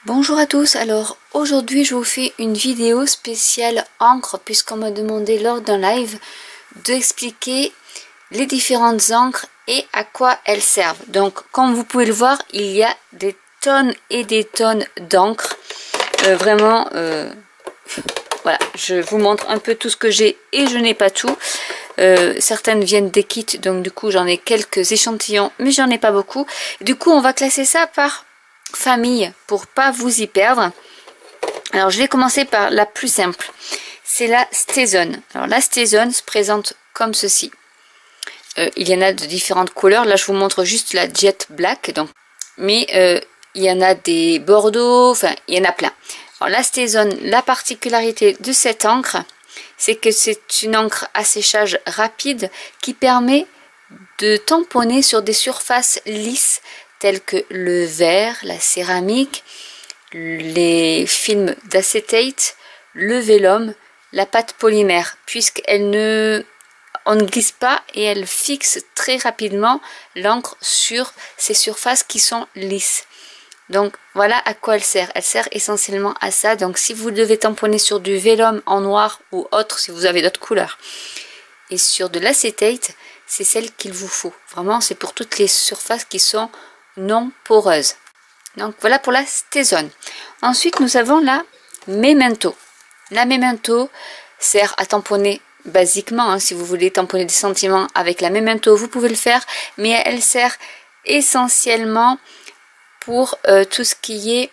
Bonjour à tous, alors aujourd'hui je vous fais une vidéo spéciale encre puisqu'on m'a demandé lors d'un live d'expliquer les différentes encres et à quoi elles servent. Donc comme vous pouvez le voir, il y a des tonnes et des tonnes d'encre. Voilà, je vous montre un peu tout ce que j'ai et je n'ai pas tout. Certaines viennent des kits, donc du coup j'en ai quelques échantillons mais j'en ai pas beaucoup. Du coup on va classer ça par famille pour pas vous y perdre. Alors je vais commencer par la plus simple, c'est la StazOn. Alors la StazOn se présente comme ceci. Il y en a de différentes couleurs, là je vous montre juste la Jet Black, donc, mais il y en a des bordeaux, enfin il y en a plein. Alors la StazOn, la particularité de cette encre, c'est que c'est une encre à séchage rapide qui permet de tamponner sur des surfaces lisses telles que le verre, la céramique, les films d'acétate, le vélum, la pâte polymère, puisqu'elle on ne glisse pas et elle fixe très rapidement l'encre sur ces surfaces qui sont lisses. Donc voilà à quoi elle sert. Elle sert essentiellement à ça. Donc si vous devez tamponner sur du vélum en noir ou autre, si vous avez d'autres couleurs, et sur de l'acétate, c'est celle qu'il vous faut. Vraiment, c'est pour toutes les surfaces qui sont non poreuses. Donc voilà pour la StazOn. Ensuite, nous avons la Memento. La Memento sert à tamponner basiquement. Si vous voulez tamponner des sentiments avec la Memento, vous pouvez le faire. Mais elle sert essentiellement pour tout ce qui est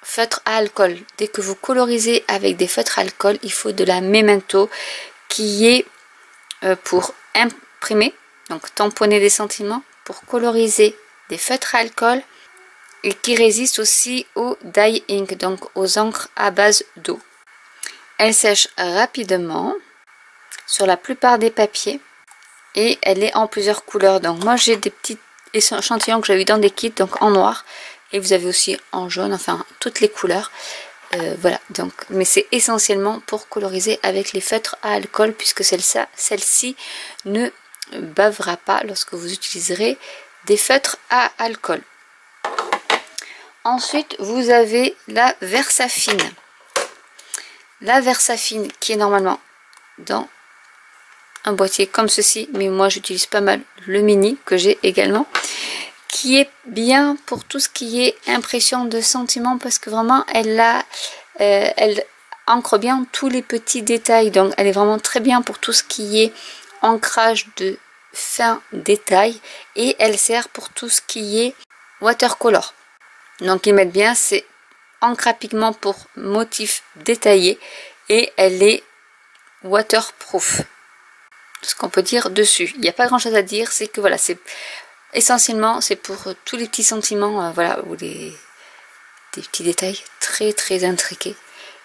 feutre à alcool. Dès que vous colorisez avec des feutres à alcool, il faut de la Memento qui est pour imprimer, donc tamponner des sentiments, pour coloriser des feutres à alcool et qui résiste aussi au dye ink, donc aux encres à base d'eau. Elle sèche rapidement sur la plupart des papiers et elle est en plusieurs couleurs. Donc moi j'ai des petits échantillons que j'avais dans des kits, donc en noir, et vous avez aussi en jaune, enfin toutes les couleurs. Voilà, donc, mais c'est essentiellement pour coloriser avec les feutres à alcool, puisque celle-ci ne bavera pas lorsque vous utiliserez des feutres à alcool. Ensuite, vous avez la Versafine. La Versafine qui est normalement dans un boîtier comme ceci, mais moi j'utilise pas mal le mini que j'ai également, qui est bien pour tout ce qui est impression de sentiments, parce que vraiment elle ancre bien tous les petits détails. Donc elle est vraiment très bien pour tout ce qui est ancrage de fins détails, et elle sert pour tout ce qui est watercolor. Donc ils mettent bien, c'est encre à pigment pour motifs détaillés, et elle est waterproof. Ce qu'on peut dire dessus, il n'y a pas grand chose à dire, c'est que voilà, c'est essentiellement c'est pour tous les petits sentiments, voilà, ou des petits détails très très intriqués.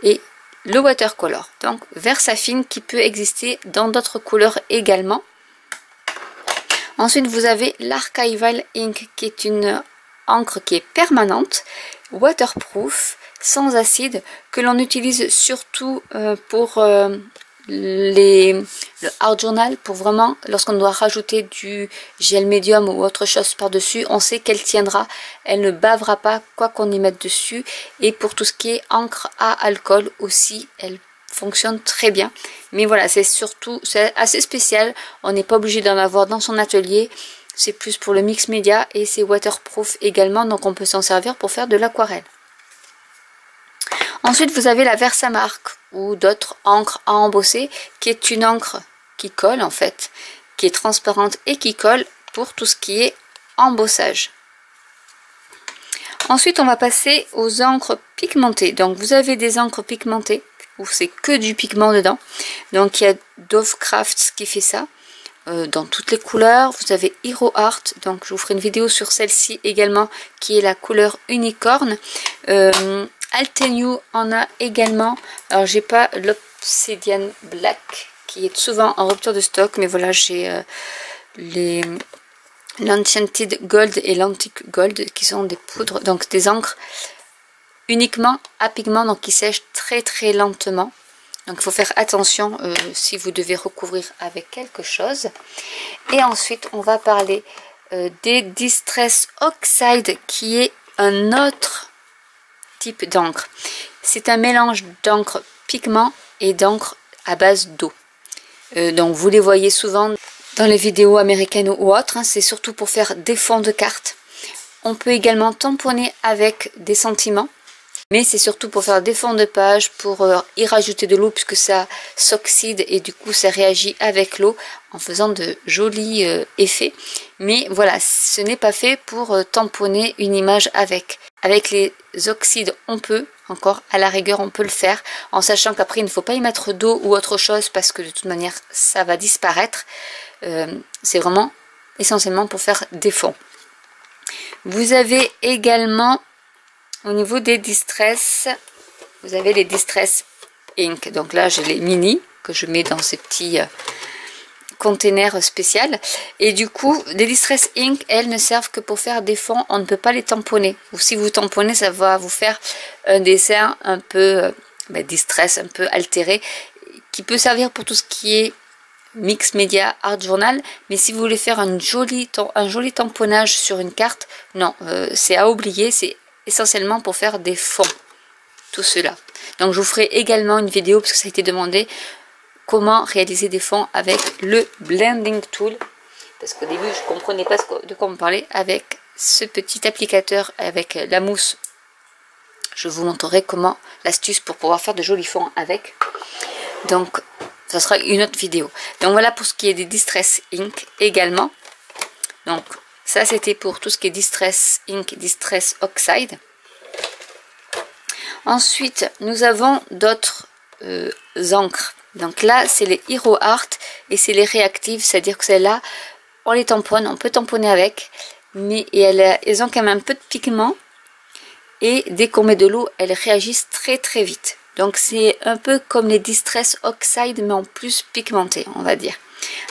Et le watercolor, donc Versafine, qui peut exister dans d'autres couleurs également. Ensuite vous avez l'Archival Ink, qui est une encre qui est permanente, waterproof, sans acide, que l'on utilise surtout pour le art journal, pour vraiment lorsqu'on doit rajouter du gel médium ou autre chose par dessus, on sait qu'elle tiendra, elle ne bavera pas quoi qu'on y mette dessus. Et pour tout ce qui est encre à alcool aussi, elle fonctionne très bien. Mais voilà, c'est assez spécial, on n'est pas obligé d'en avoir dans son atelier, c'est plus pour le mix média, et c'est waterproof également, donc on peut s'en servir pour faire de l'aquarelle. Ensuite vous avez la Versamark ou d'autres encres à embosser, qui est une encre qui colle en fait, qui est transparente et qui colle pour tout ce qui est embossage. Ensuite on va passer aux encres pigmentées. Donc vous avez des encres pigmentées où c'est que du pigment dedans. Donc il y a Dove Crafts qui fait ça dans toutes les couleurs. Vous avez Hero Art, donc je vous ferai une vidéo sur celle-ci également, qui est la couleur unicorne. Altenew en a également. Alors j'ai pas l'Obsidian Black qui est souvent en rupture de stock, mais voilà, j'ai l'Enchanted Gold et l'Antique Gold qui sont des poudres, donc des encres uniquement à pigment, donc qui sèchent très très lentement. Donc il faut faire attention si vous devez recouvrir avec quelque chose. Et ensuite on va parler des Distress Oxide, qui est un autre type d'encre. C'est un mélange d'encre pigment et d'encre à base d'eau. Donc vous les voyez souvent dans les vidéos américaines ou autres, hein, c'est surtout pour faire des fonds de cartes. On peut également tamponner avec des sentiments, mais c'est surtout pour faire des fonds de page, pour y rajouter de l'eau puisque ça s'oxyde et du coup ça réagit avec l'eau en faisant de jolis effets. Mais voilà, ce n'est pas fait pour tamponner une image avec. Avec les oxydes, on peut, encore à la rigueur, on peut le faire, en sachant qu'après il ne faut pas y mettre d'eau ou autre chose parce que de toute manière ça va disparaître. C'est vraiment essentiellement pour faire des fonds. Vous avez également au niveau des Distress, vous avez les Distress Ink. Donc là j'ai les mini que je mets dans ces petits containers spéciaux. Et du coup les Distress Ink, elles ne servent que pour faire des fonds, on ne peut pas les tamponner. Ou si vous tamponnez, ça va vous faire un dessin un peu distress, un peu altéré, qui peut servir pour tout ce qui est mix média, art journal, mais si vous voulez faire un joli tamponnage sur une carte, non, c'est à oublier, c'est essentiellement pour faire des fonds, tout cela. Donc je vous ferai également une vidéo, parce que ça a été demandé, comment réaliser des fonds avec le Blending Tool, parce qu'au début je ne comprenais pas de quoi on parlait. Avec ce petit applicateur, avec la mousse, je vous montrerai comment, l'astuce pour pouvoir faire de jolis fonds avec. Donc ça sera une autre vidéo. Donc voilà pour ce qui est des Distress Ink également. Donc ça c'était pour tout ce qui est Distress Ink, Distress Oxide. Ensuite nous avons d'autres encres. Donc là c'est les Hero Art et c'est les réactives, c'est-à-dire que celles-là on les tamponne, on peut tamponner avec, mais elles ont quand même un peu de pigment et dès qu'on met de l'eau elles réagissent très très vite. Donc c'est un peu comme les Distress Oxide mais en plus pigmenté, on va dire,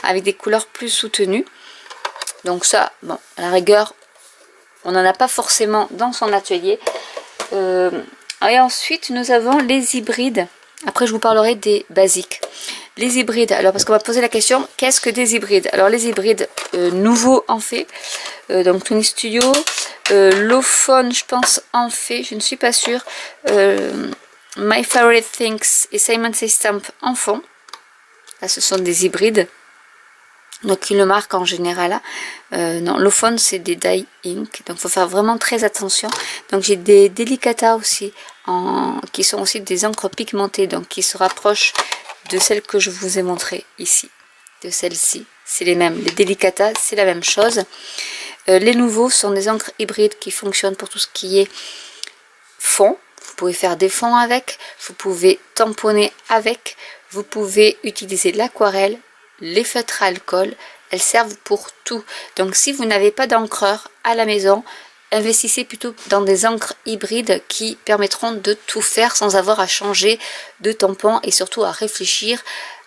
avec des couleurs plus soutenues. Donc ça, bon, à la rigueur, on n'en a pas forcément dans son atelier. Et ensuite nous avons les hybrides. Après je vous parlerai des basiques. Les hybrides, alors parce qu'on m'a posé la question, qu'est-ce que des hybrides? Alors les hybrides nouveaux en fait, donc Tony Studio, Lofone je pense en fait, je ne suis pas sûre. My Favorite Things et Simon Says Stamp en font. Là, ce sont des hybrides. Donc, ils le marquent en général. Non, Lofone, c'est des dye ink. Donc, il faut faire vraiment très attention. Donc, j'ai des Delicata aussi, qui sont aussi des encres pigmentées. Donc, qui se rapprochent de celles que je vous ai montrées ici. De celles-ci. C'est les mêmes. Les Delicata, c'est la même chose. Les nouveaux sont des encres hybrides qui fonctionnent pour tout ce qui est fond. Vous pouvez faire des fonds avec, vous pouvez tamponner avec, vous pouvez utiliser l'aquarelle, les feutres à alcool, elles servent pour tout. Donc si vous n'avez pas d'encreur à la maison, investissez plutôt dans des encres hybrides qui permettront de tout faire sans avoir à changer de tampon et surtout à réfléchir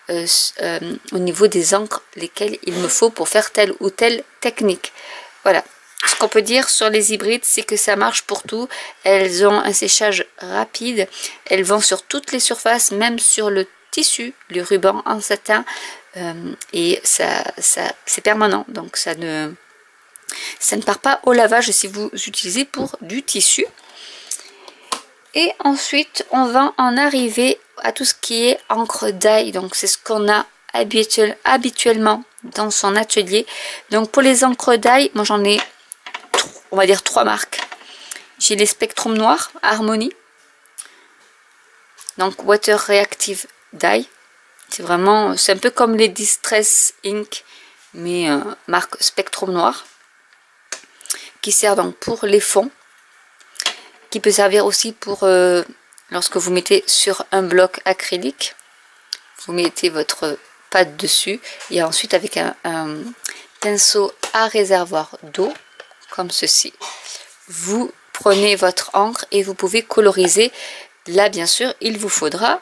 au niveau des encres lesquelles il me faut pour faire telle ou telle technique. Voilà. Ce qu'on peut dire sur les hybrides, c'est que ça marche pour tout. Elles ont un séchage rapide. Elles vont sur toutes les surfaces, même sur le tissu, le ruban en satin. Et c'est permanent. Donc ça ne part pas au lavage si vous utilisez pour du tissu. Et ensuite, on va en arriver à tout ce qui est encre dye. Donc c'est ce qu'on a habituellement dans son atelier. Donc pour les encres dye, moi j'en ai, on va dire 3 marques. J'ai les Spectrum Noir, Harmony. Donc Water Reactive Dye. C'est vraiment, c'est un peu comme les Distress Ink, mais marque Spectrum Noir. Qui sert donc pour les fonds. Qui peut servir aussi pour lorsque vous mettez sur un bloc acrylique. Vous mettez votre pâte dessus. Et ensuite avec un pinceau à réservoir d'eau. Comme ceci, vous prenez votre encre et vous pouvez coloriser. Là bien sûr il vous faudra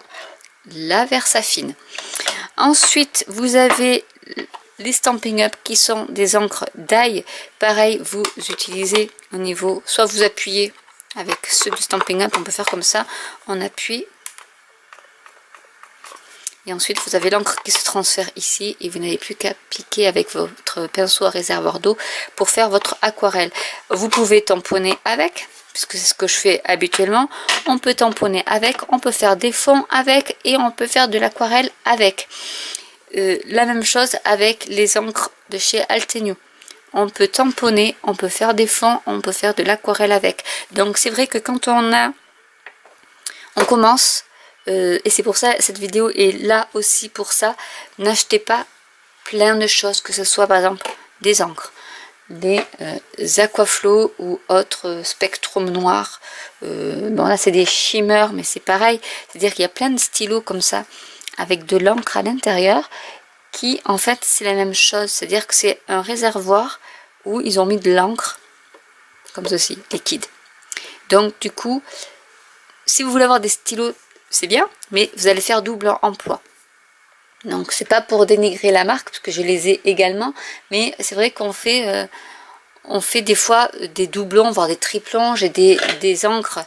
la Versafine. Ensuite vous avez les Stampin' Up qui sont des encres dye. Pareil, vous utilisez au niveau, soit vous appuyez avec ceux de Stampin' Up, on peut faire comme ça, on appuie Et ensuite vous avez l'encre qui se transfère ici et vous n'avez plus qu'à piquer avec votre pinceau à réservoir d'eau pour faire votre aquarelle. Vous pouvez tamponner avec, puisque c'est ce que je fais habituellement. On peut tamponner avec, on peut faire des fonds avec et on peut faire de l'aquarelle avec. La même chose avec les encres de chez Altenew. On peut tamponner, on peut faire des fonds, on peut faire de l'aquarelle avec. Donc c'est vrai que quand on commence, et c'est pour ça cette vidéo est là aussi pour ça, n'achetez pas plein de choses, que ce soit par exemple des encres, des Aquaflow ou autres Spectrum noir. Bon là c'est des shimmers mais c'est pareil, c'est à dire qu'il y a plein de stylos comme ça avec de l'encre à l'intérieur qui en fait c'est la même chose, c'est à dire que c'est un réservoir où ils ont mis de l'encre comme ceci, liquide. Donc du coup si vous voulez avoir des stylos c'est bien, mais vous allez faire double emploi. Donc c'est pas pour dénigrer la marque parce que je les ai également, mais c'est vrai qu'on fait des fois des doublons voire des triplons. J'ai des encres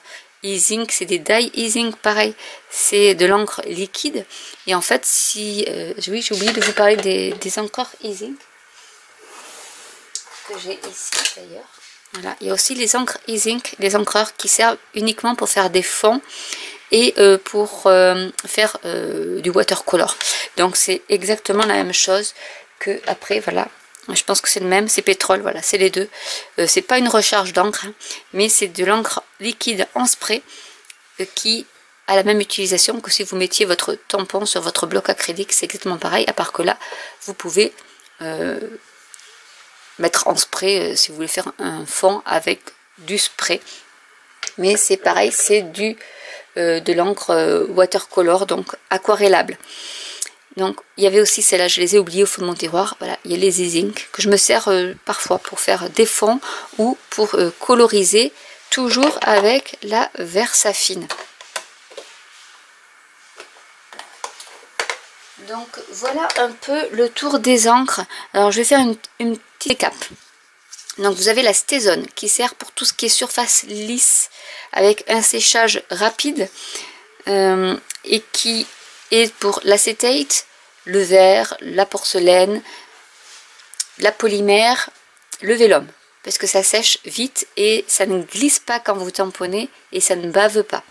e-ink, c'est des dye e-ink pareil, c'est de l'encre liquide. Et en fait si oui j'ai oublié de vous parler des encres e-ink que j'ai ici d'ailleurs. Voilà, il y a aussi les encres e-ink, les encreurs qui servent uniquement pour faire des fonds et pour faire du watercolor. Donc c'est exactement la même chose que après, voilà. Je pense que c'est le même, c'est pétrole, voilà, c'est les deux. C'est pas une recharge d'encre, hein, mais c'est de l'encre liquide en spray qui a la même utilisation que si vous mettiez votre tampon sur votre bloc acrylique. C'est exactement pareil, à part que là, vous pouvez mettre en spray si vous voulez faire un fond avec du spray. Mais c'est pareil, c'est de l'encre watercolor, donc aquarellable. Donc il y avait aussi celle-là, je les ai oubliées au fond de mon tiroir. Voilà, il y a les e-ink que je me sers parfois pour faire des fonds ou pour coloriser, toujours avec la Versafine. Donc voilà un peu le tour des encres. Alors je vais faire une petite récap. Donc vous avez la Stazone qui sert pour tout ce qui est surface lisse avec un séchage rapide et qui est pour l'acétate, le verre, la porcelaine, la polymère, le vélum, parce que ça sèche vite et ça ne glisse pas quand vous tamponnez et ça ne bave pas.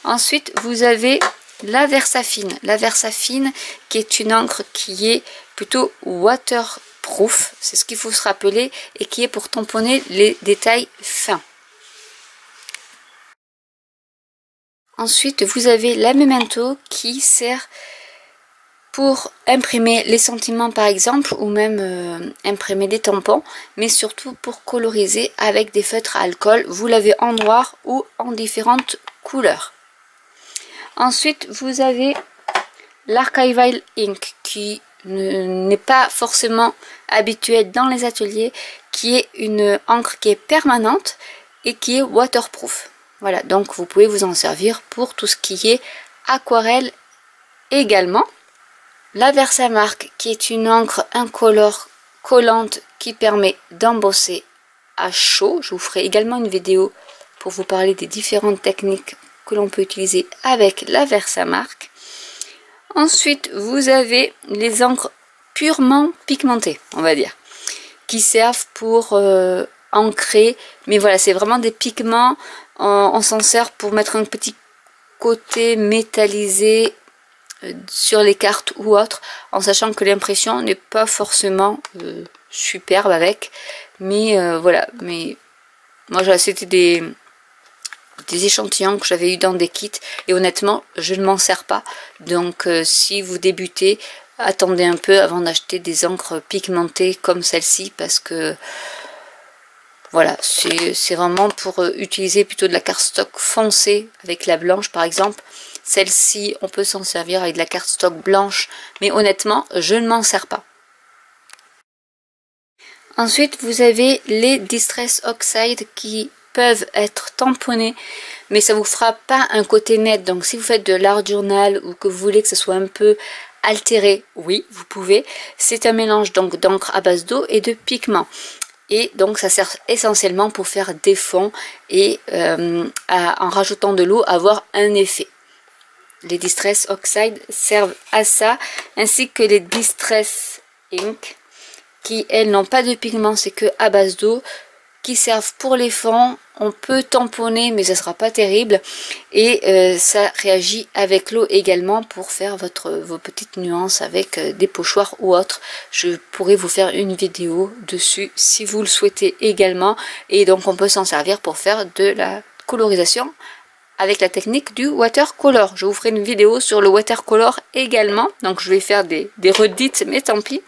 Ensuite vous avez la Versafine. La Versafine qui est une encre qui est plutôt waterproof, c'est ce qu'il faut se rappeler, et qui est pour tamponner les détails fins. Ensuite, vous avez la Memento qui sert pour imprimer les sentiments par exemple, ou même imprimer des tampons, mais surtout pour coloriser avec des feutres à alcool. Vous l'avez en noir ou en différentes couleurs. Ensuite, vous avez l'Archival Ink qui n'est pas forcément habituelle dans les ateliers, qui est une encre qui est permanente et qui est waterproof. Voilà, donc vous pouvez vous en servir pour tout ce qui est aquarelle également. La Versamark qui est une encre incolore collante qui permet d'embosser à chaud. Je vous ferai également une vidéo pour vous parler des différentes techniques que l'on peut utiliser avec la Versamark. Ensuite, vous avez les encres purement pigmentées, on va dire, qui servent pour ancrer. Mais voilà, c'est vraiment des pigments. On s'en sert pour mettre un petit côté métallisé sur les cartes ou autres, en sachant que l'impression n'est pas forcément superbe avec. Mais voilà, mais moi c'était des échantillons que j'avais eu dans des kits et honnêtement je ne m'en sers pas. Donc si vous débutez, attendez un peu avant d'acheter des encres pigmentées comme celle-ci, parce que voilà, c'est vraiment pour utiliser plutôt de la cardstock foncée avec la blanche par exemple. Celle-ci, on peut s'en servir avec de la cardstock blanche, mais honnêtement, je ne m'en sers pas. Ensuite, vous avez les Distress Oxide qui peuvent être tamponnés, mais ça vous fera pas un côté net. Donc si vous faites de l'art journal ou que vous voulez que ce soit un peu altéré, oui, vous pouvez. C'est un mélange donc d'encre à base d'eau et de pigments. Et donc ça sert essentiellement pour faire des fonds et en rajoutant de l'eau avoir un effet. les Distress Oxide servent à ça, ainsi que les Distress Ink, qui elles n'ont pas de pigment, c'est que à base d'eau, qui servent pour les fonds. On peut tamponner, mais ça sera pas terrible, et ça réagit avec l'eau également pour faire vos petites nuances avec des pochoirs ou autres. Je pourrais vous faire une vidéo dessus si vous le souhaitez également, et donc on peut s'en servir pour faire de la colorisation avec la technique du watercolor. Je vous ferai une vidéo sur le watercolor également, donc je vais faire des redites, mais tant pis.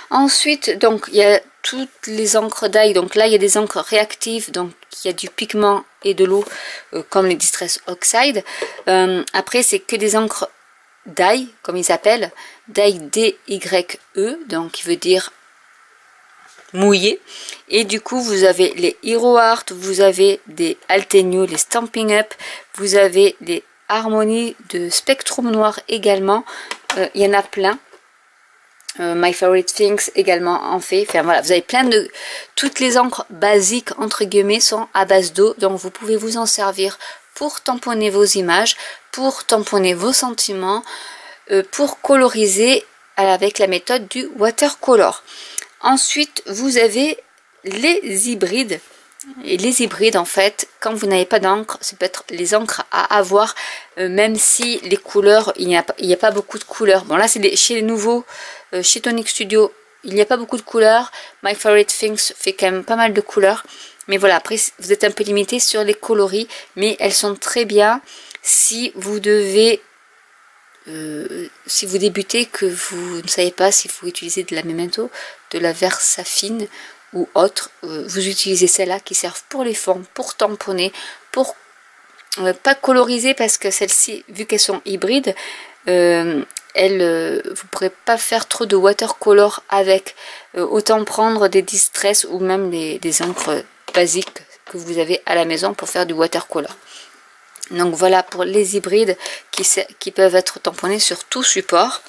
Ensuite, donc il y a toutes les encres d'ail. Donc là, il y a des encres réactives, donc il y a du pigment et de l'eau, comme les Distress Oxide. Après, c'est que des encres d'ail, comme ils s'appellent, d'ail D-Y-E, donc qui veut dire mouillé. Et du coup, vous avez les Hero Art, vous avez des Altenew, les Stampin' Up, vous avez des Harmony de Spectrum Noir également. Il y en a plein. My Favorite Things également en fait. Enfin voilà, vous avez plein de... Toutes les encres basiques entre guillemets sont à base d'eau, donc vous pouvez vous en servir pour tamponner vos images, pour tamponner vos sentiments, pour coloriser avec la méthode du watercolor. Ensuite, vous avez les hybrides. Et les hybrides, en fait, quand vous n'avez pas d'encre, c'est peut-être les encres à avoir, même si les couleurs, il n'y a pas beaucoup de couleurs. Bon, là, c'est chez les nouveaux, chez Tonic Studio, il n'y a pas beaucoup de couleurs. My Favorite Things fait quand même pas mal de couleurs. Mais voilà, après, vous êtes un peu limité sur les coloris, mais elles sont très bien si vous devez... si vous débutez, que vous ne savez pas si vous utilisez de la Memento, de la Versafine ou autre, vous utilisez celles-là qui servent pour les fonds, pour tamponner, pour pas coloriser, parce que celles-ci, vu qu'elles sont hybrides, vous ne pourrez pas faire trop de watercolor avec. Autant prendre des Distress ou même des encres basiques que vous avez à la maison pour faire du watercolor. Donc voilà pour les hybrides qui peuvent être tamponnés sur tout support.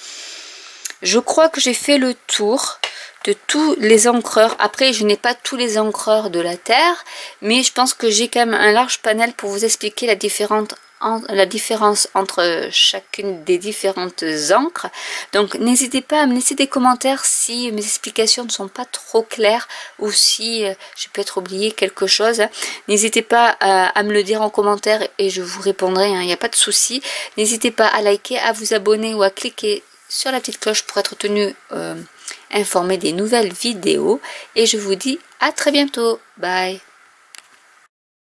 Je crois que j'ai fait le tour de tous les encreurs. Après, je n'ai pas tous les encreurs de la Terre, mais je pense que j'ai quand même un large panel pour vous expliquer la différence entre chacune des différentes encres. Donc n'hésitez pas à me laisser des commentaires si mes explications ne sont pas trop claires ou si j'ai peut-être oublié quelque chose. N'hésitez pas à me le dire en commentaire et je vous répondrai, il n'y a pas de souci. N'hésitez pas à liker, à vous abonner ou à cliquer sur la petite cloche pour être tenu informé des nouvelles vidéos. Et je vous dis à très bientôt. Bye.